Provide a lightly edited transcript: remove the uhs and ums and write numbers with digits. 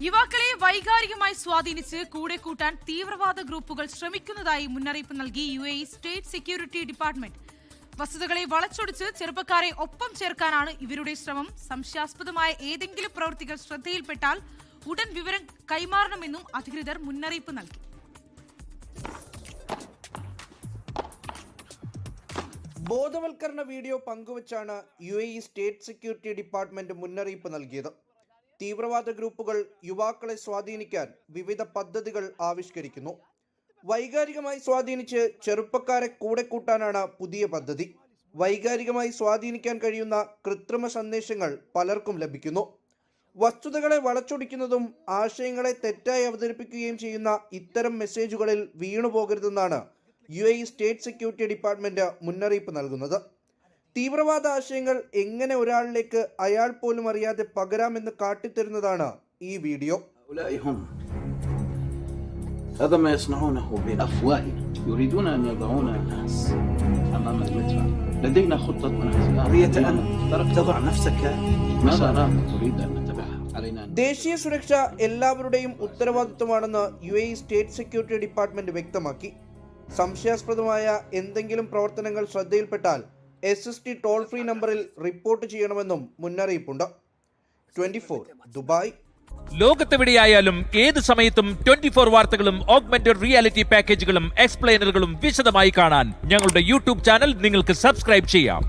യുവാക്കളെ വൈകാരികമായി സ്വാധീനിച്ച് കൂടെ കൂട്ടാൻ തീവ്രവാദ ഗ്രൂപ്പുകൾ ശ്രമിക്കുന്നതായി മുന്നറിയിപ്പ് നൽകി UAE സ്റ്റേറ്റ് സെക്യൂരിറ്റി ഡിപ്പാർട്ട്മെന്റ്. വസ്തുതകളെ വളച്ചൊടിച്ച് ചെറുപ്പക്കാരെ ഒപ്പം ചേർക്കാനാണ് ഇവരുടെ ശ്രമം. സംശയാസ്പദമായ ഏതെങ്കിലും പ്രവൃത്തികൾ ശ്രദ്ധയിൽപ്പെട്ടാൽ ഉടൻ വിവരം കൈമാറണമെന്നും അധികൃതർ മുന്നറിയിപ്പ് നൽകി. ബോധവൽക്കരണ വീഡിയോ പങ്കുവച്ചാണ് UAE സ്റ്റേറ്റ് സെക്യൂരിറ്റി ഡിപ്പാർട്ട്മെന്റ് മുന്നറിയിപ്പ് നൽകിയത്. തീവ്രവാദ ഗ്രൂപ്പുകൾ യുവാക്കളെ സ്വാധീനിക്കാൻ വിവിധ പദ്ധതികൾ ആവിഷ്കരിക്കുന്നു. വൈകാരികമായി സ്വാധീനിച്ച് ചെറുപ്പക്കാരെ കൂടെ കൂട്ടാനാണ് പുതിയ പദ്ധതി. വൈകാരികമായി സ്വാധീനിക്കാൻ കഴിയുന്ന കൃത്രിമ സന്ദേശങ്ങൾ പലർക്കും ലഭിക്കുന്നു. വസ്തുതകളെ വളച്ചൊടിക്കുന്നതും ആശയങ്ങളെ തെറ്റായി അവതരിപ്പിക്കുകയും ചെയ്യുന്ന ഇത്തരം മെസ്സേജുകളിൽ വീണുപോകരുതെന്നാണ് UAE സ്റ്റേറ്റ് സെക്യൂരിറ്റി ഡിപ്പാർട്ട്മെന്റ് മുന്നറിയിപ്പ് നൽകുന്നത്. തീവ്രവാദ ആശയങ്ങൾ എങ്ങനെ ഒരാളിലേക്ക് അയാൾ പോലും അറിയാതെ പകരാമെന്ന് കാട്ടിത്തരുന്നതാണ് ഈ വീഡിയോ. هذا ما يصنعونه بأفواههم يريدون أن يضعون الناس أمام المدفع. لدينا خطة مناسبة. تضع نفسك مسارات تريد أن نتبعها. علينا. ദേശീയ സുരക്ഷ എല്ലാവരുടെയും ഉത്തരവാദിത്വമാണെന്ന് UAE സ്റ്റേറ്റ് സെക്യൂരിറ്റി ഡിപ്പാർട്ട്മെന്റ് വ്യക്തമാക്കി. സംശയാസ്പദമായ എന്തെങ്കിലും പ്രവർത്തനങ്ങൾ ശ്രദ്ധയിൽപ്പെട്ടാൽ SST ടോൾ ഫ്രീ നമ്പറിൽ റിപ്പോർട്ട് ചെയ്യണമെന്നും മുന്നറിയിപ്പുണ്ട്. 24 ദുബായ്. ലോകത്തെവിടെയായാലും ഏത് സമയത്തും 24 വാർത്തകളും ഓഗ്മെന്റഡ് റിയാലിറ്റി പാക്കേജുകളും എക്സ്പ്ലെയിനറുകളും വിശദമായി കാണാൻ ഞങ്ങളുടെ YouTube ചാനൽ നിങ്ങൾക്ക് സബ്സ്ക്രൈബ് ചെയ്യാം.